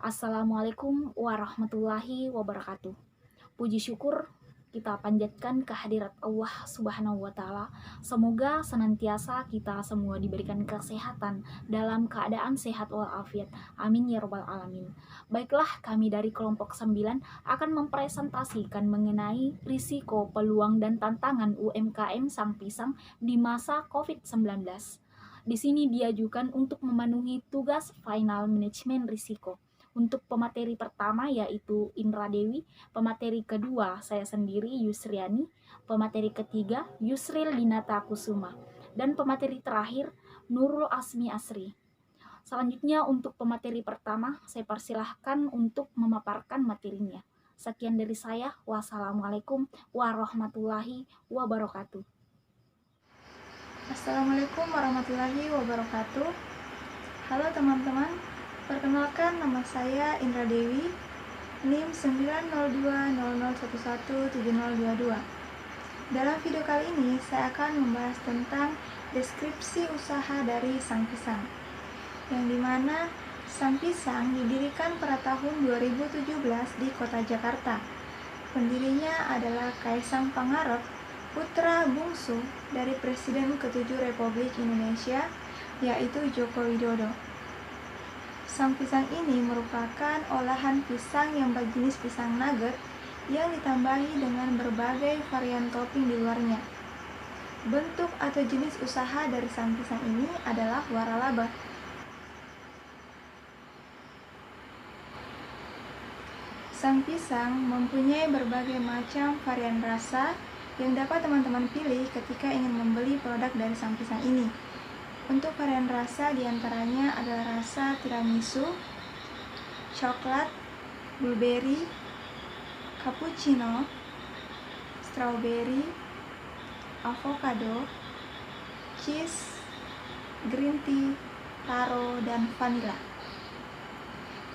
Assalamualaikum warahmatullahi wabarakatuh. Puji syukur kita panjatkan kehadirat Allah Subhanahu wa Ta'ala. Semoga senantiasa kita semua diberikan kesehatan dalam keadaan sehat walafiat. Amin ya Rabbal 'Alamin. Baiklah, kami dari kelompok 9 akan mempresentasikan mengenai risiko, peluang, dan tantangan UMKM Sang Pisang di masa COVID-19. Di sini diajukan untuk memenuhi tugas final manajemen risiko. Untuk pemateri pertama yaitu Indra Dewi, pemateri kedua saya sendiri Yusriani, pemateri ketiga Yusril Dinata Kusuma, dan pemateri terakhir Nurul Asmi Asri. Selanjutnya untuk pemateri pertama saya persilahkan untuk memaparkan materinya. Sekian dari saya. Wassalamualaikum warahmatullahi wabarakatuh. Assalamualaikum warahmatullahi wabarakatuh. Halo teman-teman, perkenalkan nama saya Indra Dewi, NIM 90200117022. Dalam video kali ini saya akan membahas tentang deskripsi usaha dari Sang Pisang, yang dimana Sang Pisang didirikan pada tahun 2017 di kota Jakarta. Pendirinya adalah Kaisang Pangarep, putra bungsu dari Presiden ke-7 Republik Indonesia, yaitu Joko Widodo. Sang pisang ini merupakan olahan pisang yang berjenis pisang nugget yang ditambahi dengan berbagai varian topping di luarnya. Bentuk atau jenis usaha dari sang pisang ini adalah waralaba. Sang pisang mempunyai berbagai macam varian rasa yang dapat teman-teman pilih ketika ingin membeli produk dari sang pisang ini. Untuk varian rasa diantaranya adalah rasa tiramisu, coklat, blueberry, cappuccino, strawberry, avocado, cheese, green tea, taro, dan vanilla.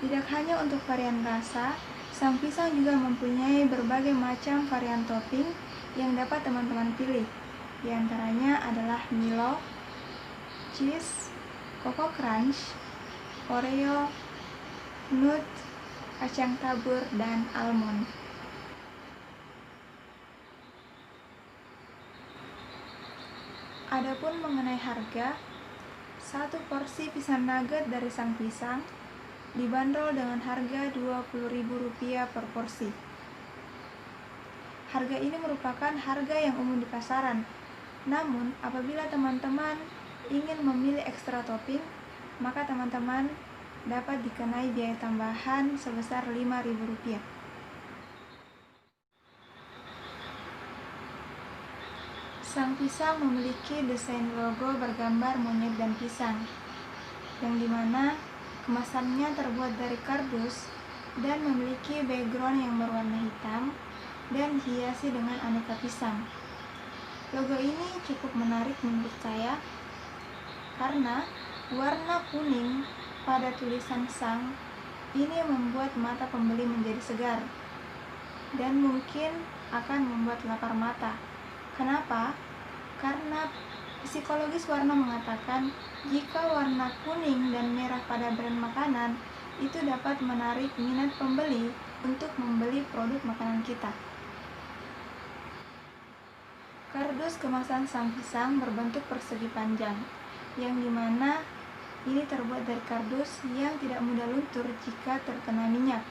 Tidak hanya untuk varian rasa, sang pisang juga mempunyai berbagai macam varian topping yang dapat teman-teman pilih. Di antaranya adalah Milo, cheese, Coco Crunch, Oreo, nut, kacang tabur, dan almond. Adapun mengenai harga, satu porsi pisang nugget dari sang pisang dibanderol dengan harga Rp20.000 per porsi. Harga ini merupakan harga yang umum di pasaran. Namun, apabila teman-teman ingin memilih ekstra topping, maka teman-teman dapat dikenai biaya tambahan sebesar Rp5.000. Sang pisang memiliki desain logo bergambar monyet dan pisang, yang dimana kemasannya terbuat dari kardus dan memiliki background yang berwarna hitam dan dihiasi dengan aneka pisang. Logo ini cukup menarik menurut saya karena warna kuning pada tulisan sang ini membuat mata pembeli menjadi segar dan mungkin akan membuat lapar mata. Kenapa? Karena psikologis warna mengatakan jika warna kuning dan merah pada brand makanan itu dapat menarik minat pembeli untuk membeli produk makanan kita. Kardus kemasan sang pisang berbentuk persegi panjang, yang dimana ini terbuat dari kardus yang tidak mudah luntur jika terkena minyak,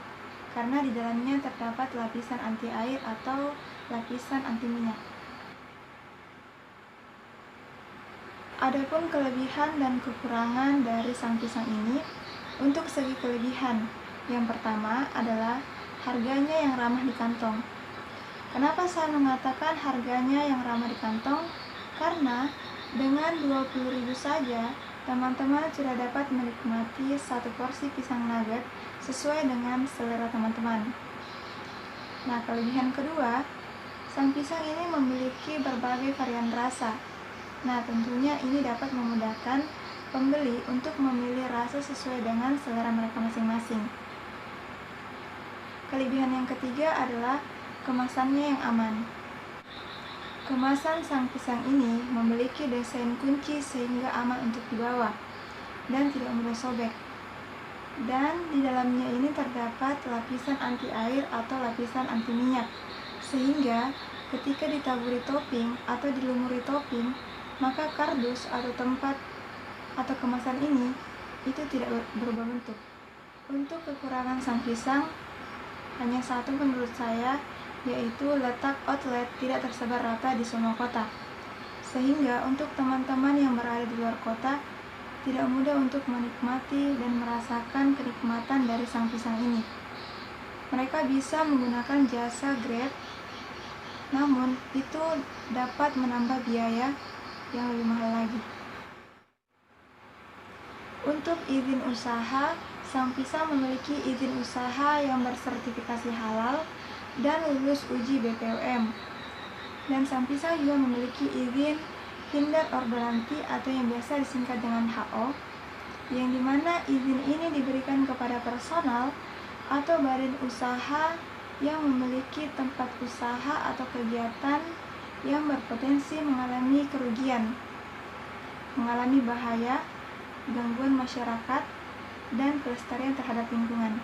karena di dalamnya terdapat lapisan anti air atau lapisan anti minyak. Adapun kelebihan dan kekurangan dari sang pisang ini, untuk segi kelebihan, yang pertama adalah harganya yang ramah di kantong. Kenapa saya mengatakan harganya yang ramah di kantong? Karena dengan Rp20.000 saja, teman-teman sudah dapat menikmati satu porsi pisang nugget sesuai dengan selera teman-teman. Nah, kelebihan kedua, sang pisang ini memiliki berbagai varian rasa. Nah, tentunya ini dapat memudahkan pembeli untuk memilih rasa sesuai dengan selera mereka masing-masing. Kelebihan yang ketiga adalah kemasannya yang aman. Kemasan sang pisang ini memiliki desain kunci sehingga aman untuk dibawa dan tidak mudah sobek. dan di dalamnya ini terdapat lapisan anti air atau lapisan anti minyak, sehingga ketika ditaburi topping atau dilumuri topping, maka kardus atau tempat atau kemasan ini itu tidak berubah bentuk. Untuk kekurangan sang pisang hanya satu menurut saya, yaitu letak outlet tidak tersebar rata di semua kota, sehingga untuk teman-teman yang berada di luar kota tidak mudah untuk menikmati dan merasakan kenikmatan dari sang pisang ini. Mereka bisa menggunakan jasa Grab, namun itu dapat menambah biaya yang lebih mahal lagi. Untuk izin usaha, sang pisang memiliki izin usaha yang bersertifikasi halal dan lulus uji BPOM. Dan sang pisang juga memiliki izin Hindaar Ordoranti atau yang biasa disingkat dengan HO, yang dimana izin ini diberikan kepada personal atau badan usaha yang memiliki tempat usaha atau kegiatan yang berpotensi mengalami kerugian, mengalami bahaya, gangguan masyarakat, dan kelestarian terhadap lingkungan.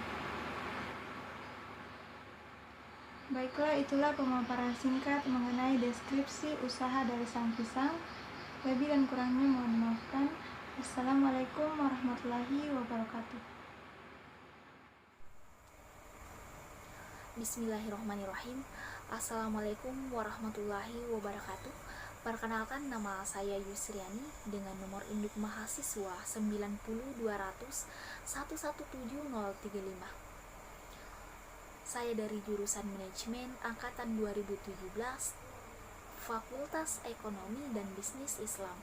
Baiklah, itulah pemaparan singkat mengenai deskripsi usaha dari sang pisang. Lebih dan kurangnya mohon dimaafkan. Assalamualaikum warahmatullahi wabarakatuh. Bismillahirrahmanirrahim. Assalamualaikum warahmatullahi wabarakatuh. Perkenalkan, nama saya Yusriani dengan nomor induk mahasiswa 90200117035. Saya dari jurusan Manajemen angkatan 2017, Fakultas Ekonomi dan Bisnis Islam.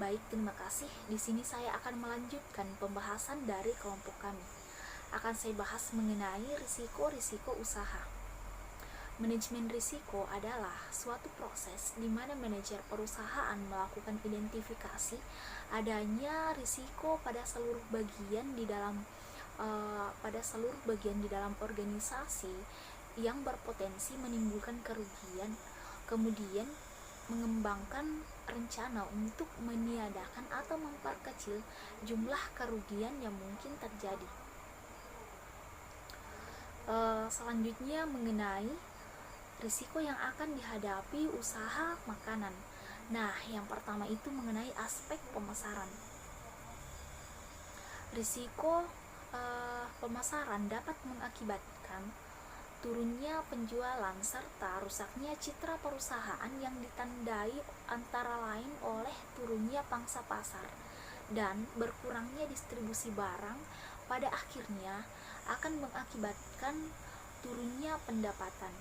Baik, terima kasih. Di sini saya akan melanjutkan pembahasan dari kelompok kami. Akan saya bahas mengenai risiko-risiko usaha. Manajemen risiko adalah suatu proses di mana manajer perusahaan melakukan identifikasi adanya risiko pada seluruh bagian di dalam organisasi yang berpotensi menimbulkan kerugian, kemudian mengembangkan rencana untuk meniadakan atau memperkecil jumlah kerugian yang mungkin terjadi. Selanjutnya mengenai risiko yang akan dihadapi usaha makanan. Nah, yang pertama itu mengenai aspek pemasaran. Risiko pemasaran dapat mengakibatkan turunnya penjualan serta rusaknya citra perusahaan yang ditandai antara lain oleh turunnya pangsa pasar dan berkurangnya distribusi barang. Pada akhirnya akan mengakibatkan turunnya pendapatan.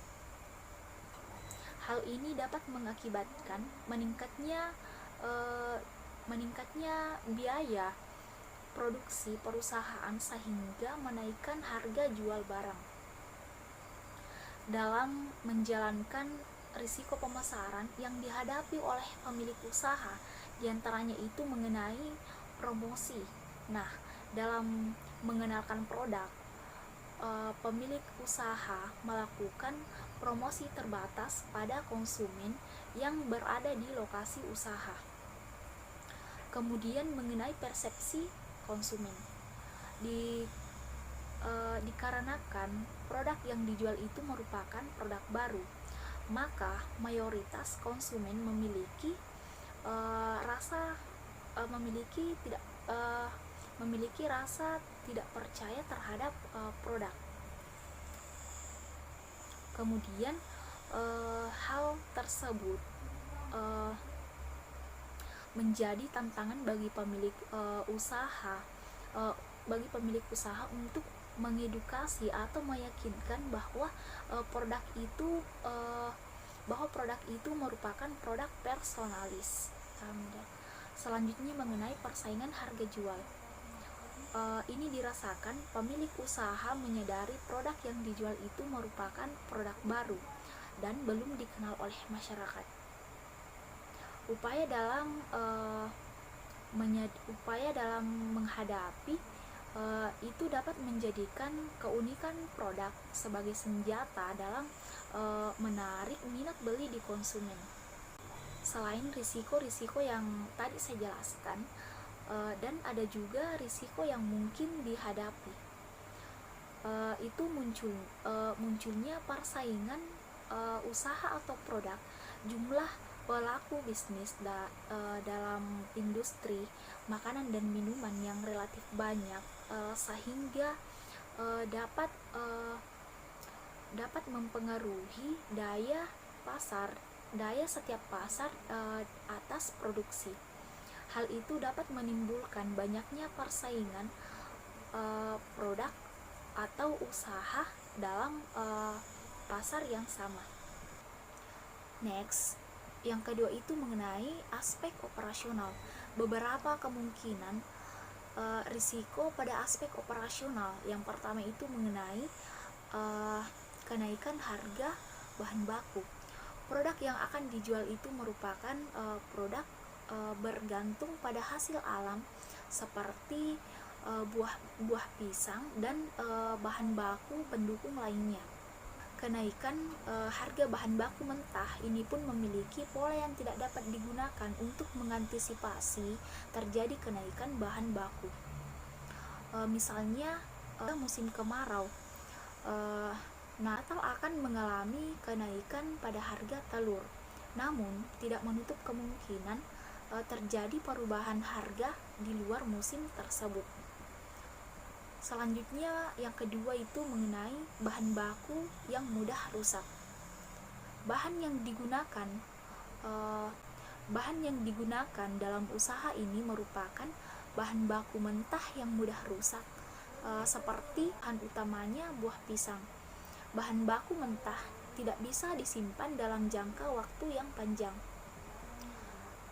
Hal ini dapat mengakibatkan meningkatnya biaya produksi perusahaan sehingga menaikkan harga jual barang. Dalam menjalankan risiko pemasaran yang dihadapi oleh pemilik usaha, diantaranya itu mengenai promosi. Nah, dalam mengenalkan produk, pemilik usaha melakukan promosi terbatas pada konsumen yang berada di lokasi usaha. Kemudian mengenai persepsi konsumen, dikarenakan produk yang dijual itu merupakan produk baru, maka mayoritas konsumen memiliki rasa tidak percaya terhadap produk. Kemudian hal tersebut menjadi tantangan bagi pemilik usaha untuk mengedukasi atau meyakinkan bahwa produk itu merupakan produk personalis. Selanjutnya mengenai persaingan harga jual. Ini dirasakan pemilik usaha menyadari produk yang dijual itu merupakan produk baru dan belum dikenal oleh masyarakat. Upaya dalam menghadapi itu dapat menjadikan keunikan produk sebagai senjata dalam menarik minat beli di konsumen. Selain risiko-risiko yang tadi saya jelaskan, Dan ada juga risiko yang mungkin dihadapi, itu munculnya persaingan usaha atau produk. Jumlah pelaku bisnis dalam industri makanan dan minuman yang relatif banyak, sehingga dapat mempengaruhi daya setiap pasar atas produksi. Hal itu dapat menimbulkan banyaknya persaingan produk atau usaha dalam pasar yang sama. Next, yang kedua itu mengenai aspek operasional. Beberapa kemungkinan risiko pada aspek operasional. Yang pertama itu mengenai kenaikan harga bahan baku. Produk yang akan dijual itu merupakan produk bergantung pada hasil alam seperti buah pisang dan bahan baku pendukung lainnya. Kenaikan harga bahan baku mentah ini pun memiliki pola yang tidak dapat digunakan untuk mengantisipasi terjadi kenaikan bahan baku. Misalnya musim kemarau, Natal akan mengalami kenaikan pada harga telur, namun tidak menutup kemungkinan terjadi perubahan harga di luar musim tersebut. Selanjutnya, yang kedua itu mengenai bahan baku yang mudah rusak. Bahan yang digunakan dalam usaha ini merupakan bahan baku mentah yang mudah rusak, seperti bahan utamanya buah pisang. Bahan baku mentah tidak bisa disimpan dalam jangka waktu yang panjang.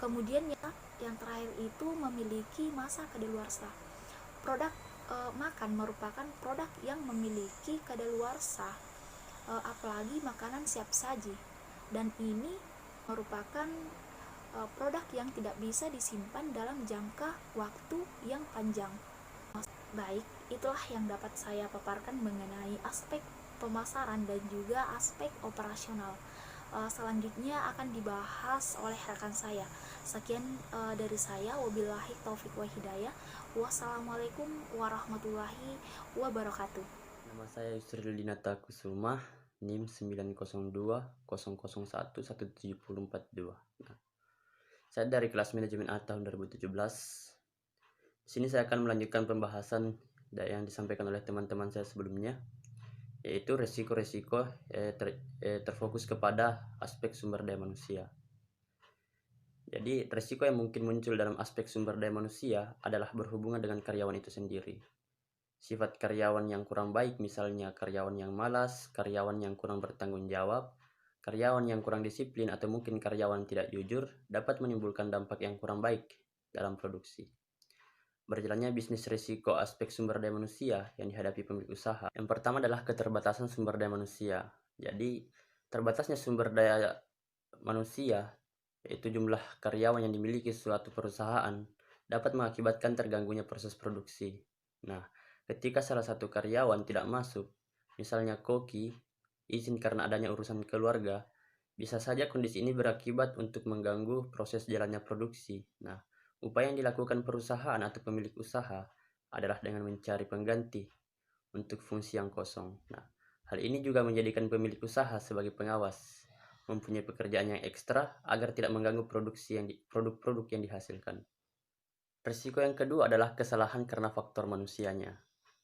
Kemudian yang terakhir itu memiliki masa kadaluarsa. Produk makan merupakan produk yang memiliki kadaluarsa, apalagi makanan siap saji, dan ini merupakan produk yang tidak bisa disimpan dalam jangka waktu yang panjang. Baik, itulah yang dapat saya paparkan mengenai aspek pemasaran dan juga aspek operasional. Selanjutnya akan dibahas oleh rekan saya. Sekian dari saya, wabillahi taufik wa hidayah. Wassalamualaikum warahmatullahi wabarakatuh. Nama saya Yusril Dinata Kusuma, NIM 9020011711742. Nah, saya dari kelas manajemen A tahun 2017. Di sini saya akan melanjutkan pembahasan yang disampaikan oleh teman-teman saya sebelumnya, yaitu resiko-resiko terfokus kepada aspek sumber daya manusia. Jadi, resiko yang mungkin muncul dalam aspek sumber daya manusia adalah berhubungan dengan karyawan itu sendiri. Sifat karyawan yang kurang baik, misalnya karyawan yang malas, karyawan yang kurang bertanggung jawab, karyawan yang kurang disiplin, atau mungkin karyawan tidak jujur, dapat menimbulkan dampak yang kurang baik dalam produksi. Berjalannya bisnis risiko aspek sumber daya manusia yang dihadapi pemilik usaha. Yang pertama adalah keterbatasan sumber daya manusia. Jadi, terbatasnya sumber daya manusia, yaitu jumlah karyawan yang dimiliki suatu perusahaan, dapat mengakibatkan terganggunya proses produksi. Nah, ketika salah satu karyawan tidak masuk, misalnya koki, izin karena adanya urusan keluarga, bisa saja kondisi ini berakibat untuk mengganggu proses jalannya produksi. Nah, upaya yang dilakukan perusahaan atau pemilik usaha adalah dengan mencari pengganti untuk fungsi yang kosong. Nah, hal ini juga menjadikan pemilik usaha sebagai pengawas mempunyai pekerjaan yang ekstra agar tidak mengganggu produk-produk yang dihasilkan. Risiko yang kedua adalah kesalahan karena faktor manusianya.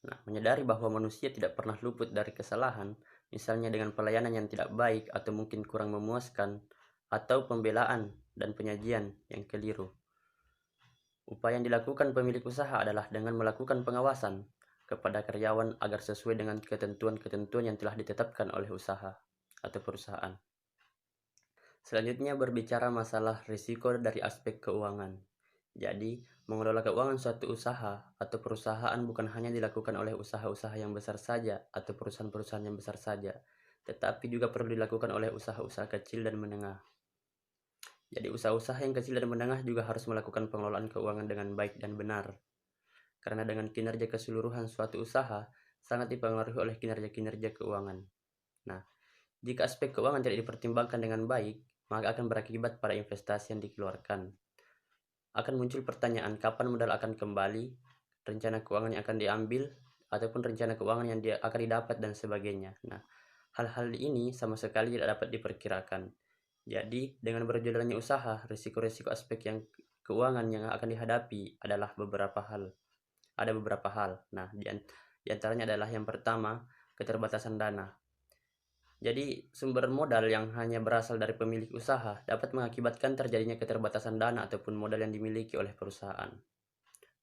Nah, menyadari bahwa manusia tidak pernah luput dari kesalahan, misalnya dengan pelayanan yang tidak baik atau mungkin kurang memuaskan, atau pembelaan dan penyajian yang keliru. Upaya yang dilakukan pemilik usaha adalah dengan melakukan pengawasan kepada karyawan agar sesuai dengan ketentuan-ketentuan yang telah ditetapkan oleh usaha atau perusahaan. Selanjutnya berbicara masalah risiko dari aspek keuangan. Jadi, mengelola keuangan suatu usaha atau perusahaan bukan hanya dilakukan oleh usaha-usaha yang besar saja atau perusahaan-perusahaan yang besar saja, tetapi juga perlu dilakukan oleh usaha-usaha kecil dan menengah. Jadi usaha-usaha yang kecil dan menengah juga harus melakukan pengelolaan keuangan dengan baik dan benar. Karena dengan kinerja keseluruhan suatu usaha sangat dipengaruhi oleh kinerja-kinerja keuangan. Nah, jika aspek keuangan tidak dipertimbangkan dengan baik, maka akan berakibat pada investasi yang dikeluarkan. akan muncul pertanyaan kapan modal akan kembali, rencana keuangan yang akan diambil, ataupun rencana keuangan yang akan didapat dan sebagainya. Nah, hal-hal ini sama sekali tidak dapat diperkirakan. Jadi, dengan berjalannya usaha, risiko-risiko aspek yang keuangan yang akan dihadapi adalah beberapa hal. Ada beberapa hal. Nah, di antaranya adalah yang pertama, keterbatasan dana. Jadi, sumber modal yang hanya berasal dari pemilik usaha dapat mengakibatkan terjadinya keterbatasan dana ataupun modal yang dimiliki oleh perusahaan.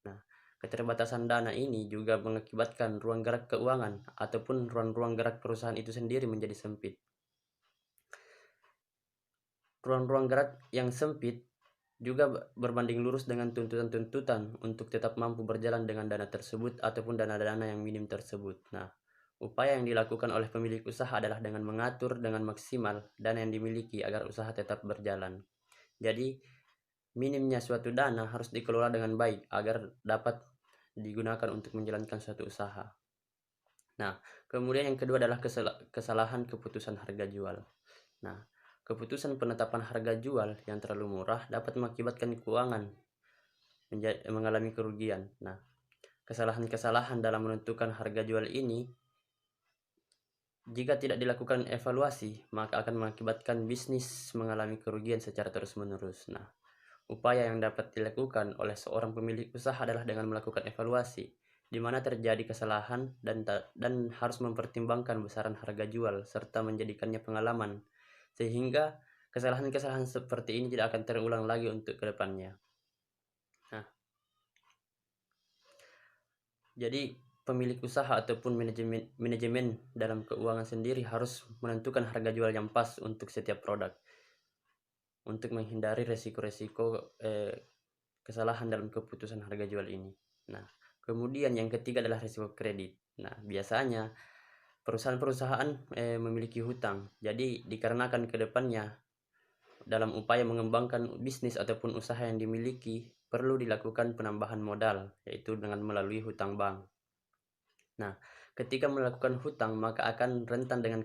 Nah, keterbatasan dana ini juga mengakibatkan ruang gerak keuangan ataupun ruang-ruang gerak perusahaan itu sendiri menjadi sempit. Ruang-ruang gerak yang sempit juga berbanding lurus dengan tuntutan-tuntutan untuk tetap mampu berjalan dengan dana tersebut ataupun dana-dana yang minim tersebut. Nah, upaya yang dilakukan oleh pemilik usaha adalah dengan mengatur dengan maksimal dana yang dimiliki agar usaha tetap berjalan. Jadi, minimnya suatu dana harus dikelola dengan baik agar dapat digunakan untuk menjalankan suatu usaha. Nah, kemudian yang kedua adalah kesalahan keputusan harga jual. Nah, keputusan penetapan harga jual yang terlalu murah dapat mengakibatkan keuangan mengalami kerugian. Nah, kesalahan-kesalahan dalam menentukan harga jual ini jika tidak dilakukan evaluasi, maka akan mengakibatkan bisnis mengalami kerugian secara terus-menerus. Nah, upaya yang dapat dilakukan oleh seorang pemilik usaha adalah dengan melakukan evaluasi, di mana terjadi kesalahan dan harus mempertimbangkan besaran harga jual serta menjadikannya pengalaman, sehingga kesalahan-kesalahan seperti ini tidak akan terulang lagi untuk kedepannya. Nah, jadi pemilik usaha ataupun manajemen dalam keuangan sendiri harus menentukan harga jual yang pas untuk setiap produk untuk menghindari resiko-resiko kesalahan dalam keputusan harga jual ini. Nah, kemudian yang ketiga adalah risiko kredit. Nah, biasanya perusahaan-perusahaan memiliki hutang. Jadi dikarenakan ke depannya dalam upaya mengembangkan bisnis ataupun usaha yang dimiliki perlu dilakukan penambahan modal, yaitu dengan melalui hutang bank. Nah, ketika melakukan hutang maka akan rentan dengan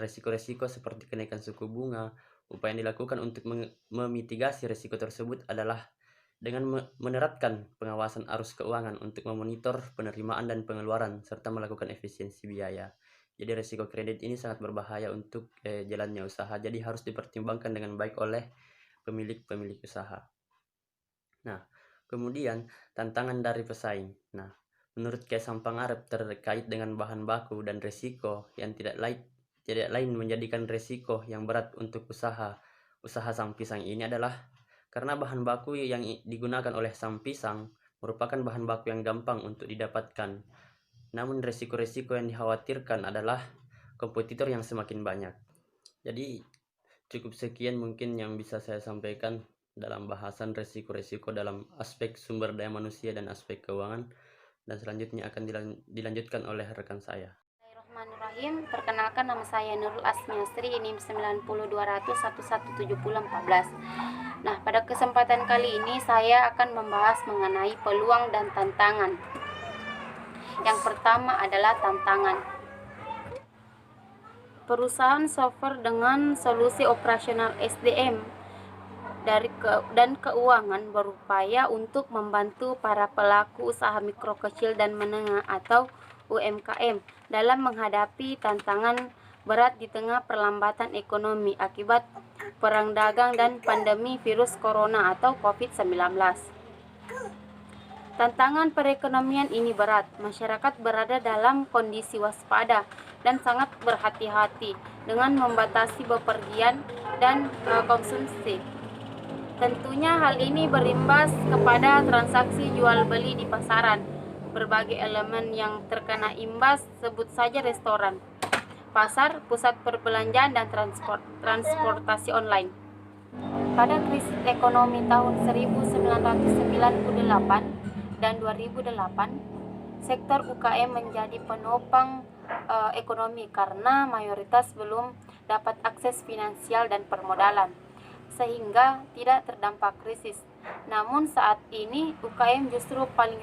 resiko-resiko seperti kenaikan suku bunga. Upaya yang dilakukan untuk memitigasi risiko tersebut adalah dengan menerapkan pengawasan arus keuangan untuk memonitor penerimaan dan pengeluaran serta melakukan efisiensi biaya. Jadi risiko kredit ini sangat berbahaya untuk jalannya usaha. Jadi harus dipertimbangkan dengan baik oleh pemilik usaha. Nah, kemudian tantangan dari pesaing. Nah, menurut Kaisang Pangarep terkait dengan bahan baku dan risiko yang tidak lain menjadikan risiko yang berat untuk usaha sang pisang ini adalah karena bahan baku yang digunakan oleh sang pisang merupakan bahan baku yang gampang untuk didapatkan. Namun risiko-risiko yang dikhawatirkan adalah kompetitor yang semakin banyak. Jadi cukup sekian mungkin yang bisa saya sampaikan dalam bahasan risiko-risiko dalam aspek sumber daya manusia dan aspek keuangan, dan selanjutnya akan dilanjutkan oleh rekan saya. Bismillahirrahmanirrahim. Perkenalkan, nama saya Nurul Asmiasri, NIM 9020117014. Nah, pada kesempatan kali ini saya akan membahas mengenai peluang dan tantangan. Yang pertama adalah tantangan. Perusahaan software dengan solusi operasional SDM dan keuangan berupaya untuk membantu para pelaku usaha mikro, kecil, dan menengah atau UMKM dalam menghadapi tantangan berat di tengah perlambatan ekonomi akibat perang dagang dan pandemi virus corona atau COVID-19. Tantangan perekonomian ini berat. Masyarakat berada dalam kondisi waspada dan sangat berhati-hati dengan membatasi bepergian dan konsumsi. Tentunya hal ini berimbas kepada transaksi jual beli di pasaran. Berbagai elemen yang terkena imbas sebut saja restoran, pasar, pusat perbelanjaan, dan transportasi online. Pada krisis ekonomi tahun 1998 dan 2008, sektor UKM menjadi penopang ekonomi karena mayoritas belum dapat akses finansial dan permodalan, sehingga tidak terdampak krisis. Namun saat ini UKM justru paling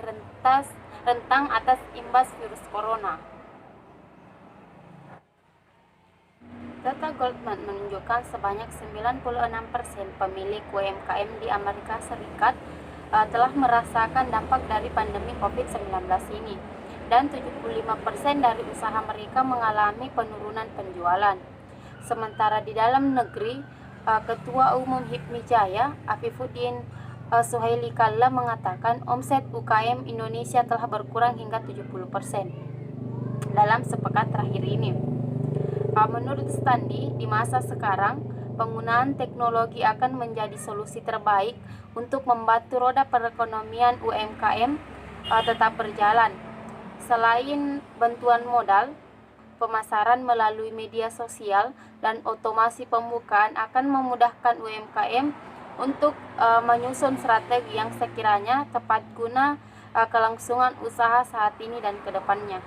rentang atas imbas virus corona. Data Goldman menunjukkan sebanyak 96% pemilik UMKM di Amerika Serikat telah merasakan dampak dari pandemi COVID-19 ini, dan 75% dari usaha mereka mengalami penurunan penjualan. Sementara di dalam negeri, Ketua Umum HIPMI Jaya, Afifuddin Suhaili Kalla mengatakan omset UKM Indonesia telah berkurang hingga 70% dalam sepekan terakhir ini. Menurut Standi, di masa sekarang, penggunaan teknologi akan menjadi solusi terbaik untuk membantu roda perekonomian UMKM tetap berjalan. Selain bantuan modal, pemasaran melalui media sosial dan otomasi pembukaan akan memudahkan UMKM untuk menyusun strategi yang sekiranya tepat guna kelangsungan usaha saat ini dan ke depannya.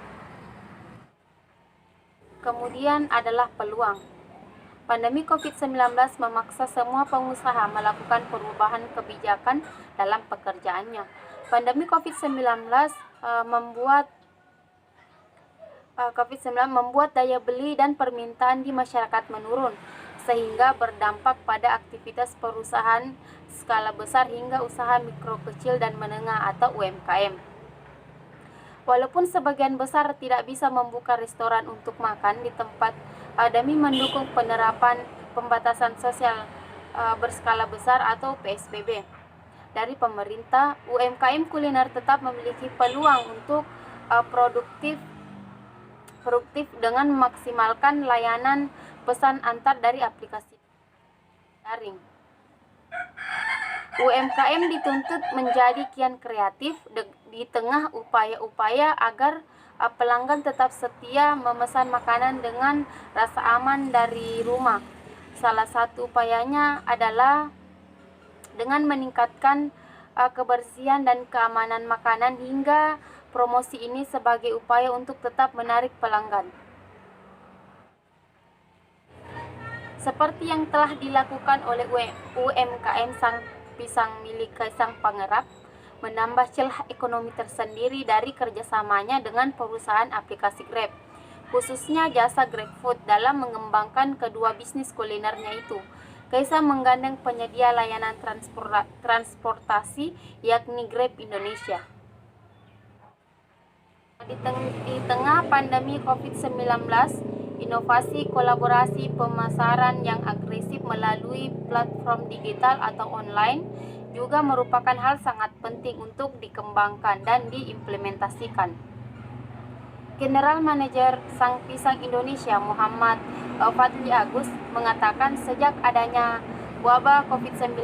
Kemudian adalah peluang. Pandemi COVID-19 memaksa semua pengusaha melakukan perubahan kebijakan dalam pekerjaannya. Pandemi COVID-19 membuat daya beli dan permintaan di masyarakat menurun, sehingga berdampak pada aktivitas perusahaan skala besar hingga usaha mikro kecil dan menengah atau UMKM. Walaupun sebagian besar tidak bisa membuka restoran untuk makan di tempat, demi mendukung penerapan pembatasan sosial berskala besar atau PSBB dari pemerintah, UMKM kuliner tetap memiliki peluang untuk produktif dengan memaksimalkan layanan pesan antar dari aplikasi daring. UMKM dituntut menjadi kian kreatif di tengah upaya-upaya agar pelanggan tetap setia memesan makanan dengan rasa aman dari rumah. Salah satu upayanya adalah dengan meningkatkan kebersihan dan keamanan makanan, hingga promosi ini sebagai upaya untuk tetap menarik pelanggan. Seperti yang telah dilakukan oleh UMKM Sang Pisang milik Kaisang Pangarap, menambah celah ekonomi tersendiri dari kerjasamanya dengan perusahaan aplikasi Grab, khususnya jasa GrabFood dalam mengembangkan kedua bisnis kulinernya itu. Kaisang menggandeng penyedia layanan transportasi yakni Grab Indonesia. Di tengah pandemi COVID-19, inovasi kolaborasi pemasaran yang agresif melalui platform digital atau online juga merupakan hal sangat penting untuk dikembangkan dan diimplementasikan. General Manager Sang Pisang Indonesia Muhammad Fadli Agus mengatakan sejak adanya wabah COVID-19,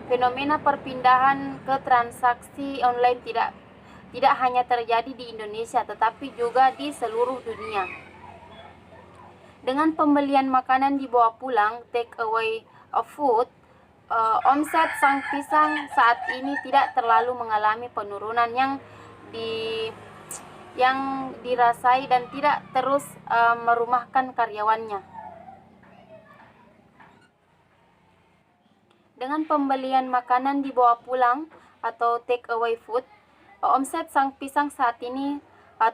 fenomena perpindahan ke transaksi online tidak hanya terjadi di Indonesia tetapi juga di seluruh dunia. Dengan pembelian makanan dibawa pulang, take away food, omset Sang Pisang saat ini tidak terlalu mengalami penurunan yang dirasai dan tidak terus merumahkan karyawannya. Dengan pembelian makanan dibawa pulang atau take away food, omset Sang Pisang saat ini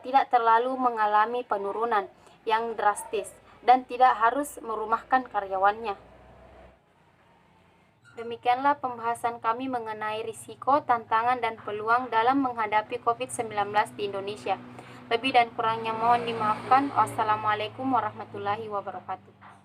tidak terlalu mengalami penurunan yang drastis dan tidak harus merumahkan karyawannya. Demikianlah pembahasan kami mengenai risiko, tantangan, dan peluang dalam menghadapi COVID-19 di Indonesia. Lebih dan kurangnya mohon dimaafkan. Wassalamualaikum warahmatullahi wabarakatuh.